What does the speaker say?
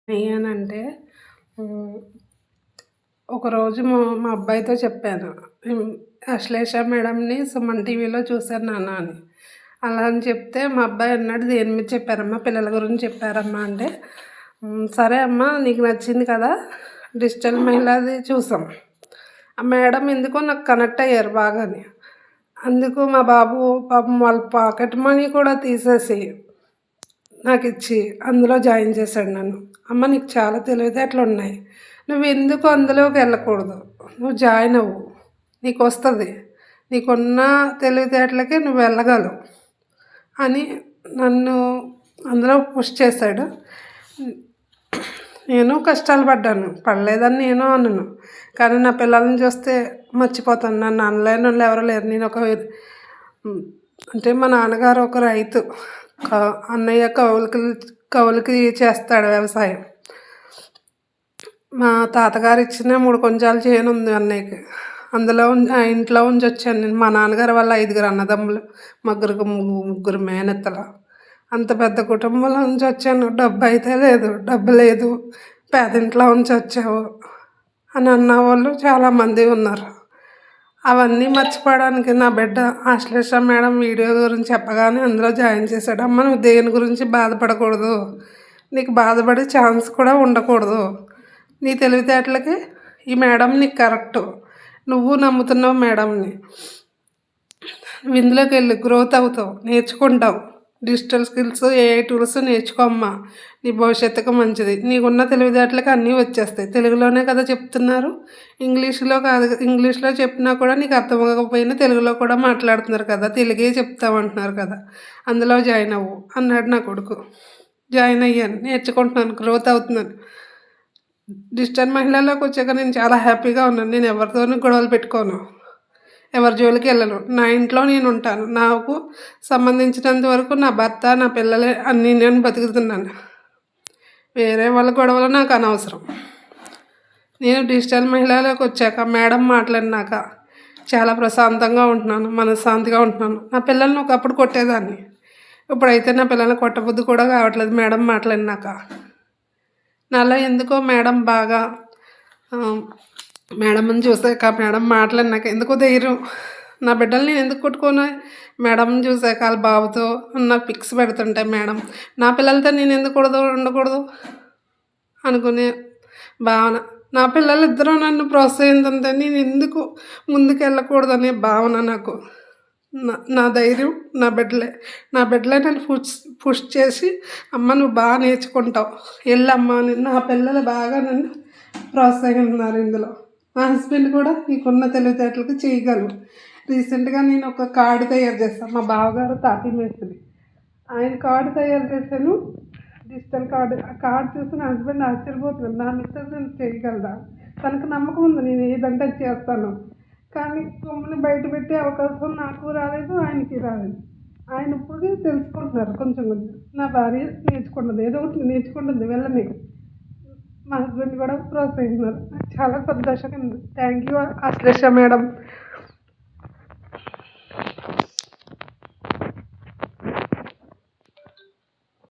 ఏనంటే హ్మ్. ఒకరోజు మా అబ్బాయితో చెప్పాను. అశ్లేష మేడంని సుమన్ టీవీలో చూశాను నాన్న అని. అలా అని చెప్తే మా అబ్బాయి అన్నాడు, "దేని మీద చెప్పారమ్మా? పిల్లల గురించి చెప్పారమ్మా" అంటే, సరే అమ్మా నీకు నచ్చింది కదా! డిజిటల్ మహిళది చూసాం. ఆ మేడం ఎందుకో నాకు కనెక్ట్ అయ్యారు బాగాని. అందుకు మా బాబు పాపం వాళ్ళ పాకెట్ మనీ కూడా తీసేసి నాకిచ్చి అందులో జాయిన్ చేశాడు నన్ను. "అమ్మ నీకు చాలా తెలివితేటలున్నాయి. నువ్వెందుకు అందులోకి వెళ్ళకూడదు? నువ్వు జాయిన్ అవ్వు. నీకొస్తది. నీకున్న తెలివితేటలకి నువ్వు వెళ్ళగలవు" అని నన్ను అందులో పుష్ చేశాడు. నేను కష్టాలు పడ్డాను. పడలేదని నేను అనను. కానీ నా పిల్లల్ని చూస్తే మర్చిపోతాను. నన్ను అనలేనోళ్ళు ఎవరు లేరు. అంటే మా నాన్నగారు ఒక రైతు. అన్నయ్య కౌలుకి చేస్తాడు వ్యవసాయం. మా తాతగారు ఇచ్చిన 3 కొంచాల చేను ఉంది అన్నయ్యకి. అందులో ఆ ఇంట్లో ఉంచి వచ్చాను నేను. మా నాన్నగారు వాళ్ళ 5గురు అన్నదమ్ములు, ముగ్గురు మేనత్తలు. అంత పెద్ద కుటుంబంలో నుంచి వచ్చాను. డబ్బు అయితే లేదు, డబ్బు లేదు, పేదింట్లో నుంచి వచ్చావు అని అన్నవాళ్ళు చాలామంది ఉన్నారు. అవన్నీ మర్చిపోవడానికి నా బిడ్డ ఆశ్లేష మేడం వీడియో గురించి చెప్పగానే అందులో జాయిన్ చేశాడు. "అమ్మ నువ్వు దేని గురించి బాధపడకూడదు. నీకు బాధపడే ఛాన్స్ కూడా ఉండకూడదు. నీ తెలివితేటలకి ఈ మేడం నీకు కరెక్టు. నువ్వు నమ్ముతున్నావు మేడంని. నువ్వు ఇందులోకి వెళ్ళి గ్రోత్ అవుతావు, నేర్చుకుంటావు. డిజిటల్ స్కిల్స్, ఏఐ టూల్స్ నేర్చుకో అమ్మా. నీ భవిష్యత్తుకు మంచిది. నీకున్న తెలివితేటలకి అన్నీ వచ్చేస్తాయి. తెలుగులోనే కదా చెప్తున్నారు, ఇంగ్లీష్లో కాదు. ఇంగ్లీష్లో చెప్పినా కూడా నీకు అర్థం అవ్వకపోయినా తెలుగులో కూడా మాట్లాడుతున్నారు కదా, తెలుగే చెప్తామంటున్నారు కదా, అందులో జాయిన్ అవ్వు" అన్నాడు నా కొడుకు. జాయిన్ అయ్యాను, నేర్చుకుంటున్నాను, గ్రోత్ అవుతున్నాను. డిజిటల్ మహిళలోకి వచ్చాక నేను చాలా హ్యాపీగా ఉన్నాను. నేను ఎవరితోనూ గొడవలు పెట్టుకోను, ఎవరి జోలికి వెళ్ళను. నా ఇంట్లో నేను ఉంటాను. నాకు సంబంధించినంత వరకు నా భర్త, నా పిల్లలే అన్నీ నేను బతుకుతున్నాను. వేరే వాళ్ళ గొడవలు నాకు అనవసరం. నేను డిజిటల్ మహిళలోకి వచ్చాక మేడం మాట్లాడినాక చాలా ప్రశాంతంగా ఉంటున్నాను, మనశ్శాంతిగా ఉంటున్నాను. నా పిల్లల్ని ఒకప్పుడు కొట్టేదాన్ని. ఇప్పుడైతే నా పిల్లల్ని కొట్టబుద్ధి కూడా కావట్లేదు మేడం మాట్లాడినాక. నాలో ఎందుకో మేడం బాగా మేడంని చూసాక, మేడం మాట్లాడినాక ఎందుకో ధైర్యం. నా బిడ్డలు నేను ఎందుకు కొట్టుకోను? మేడంని చూసాక వాళ్ళ బాబుతో నాకు పిక్స్ పెడుతుంటే మేడం, నా పిల్లలతో నేను ఎందుకు ఉండకూడదు అనుకునే భావన. నా పిల్లలిద్దరూ నన్ను ప్రోత్సహిస్తుంటే నేను ఎందుకు ముందుకు వెళ్ళకూడదనే భావన నాకు. నా ధైర్యం నా బిడ్డలే నన్ను పుష్ చేసి, "అమ్మ నువ్వు బాగా నేర్చుకుంటావు, వెళ్ళమ్మా" అని నా పిల్లలు బాగా నన్ను ప్రోత్సహిస్తున్నారు ఇందులో. మా హస్బెండ్ కూడా నీకున్న తెలివితేటలకు చేయగలవు. రీసెంట్గా నేను ఒక కార్డు తయారు చేస్తాను. మా బావగారు తాపీ మేస్త్రి. ఆయన కార్డు తయారు చేశాను, డిజిటల్ కార్డు. ఆ కార్డు చూసి నా హస్బెండ్ ఆశ్చర్యపోతున్నాను. నా మిస్సెస్ నేను చేయగలదా? తనకు నమ్మకం ఉంది నేను ఏదంటే చేస్తాను. కానీ కొమ్మని బయట పెట్టే అవకాశం నాకు రాలేదు, ఆయనకి రాలేదు. ఆయన ఇప్పుడు తెలుసుకుంటున్నారు కొంచెం కొంచెం. నా భార్య నేర్చుకుంటుంది, ఏదో ఒకటి నేర్చుకుంటుంది, వెళ్ళని. మా హస్బెండ్ కూడా ప్రోత్సహిస్తున్నారు. నాకు చాలా సంతోషంగా ఉంది. Thank you Ashlesha madam.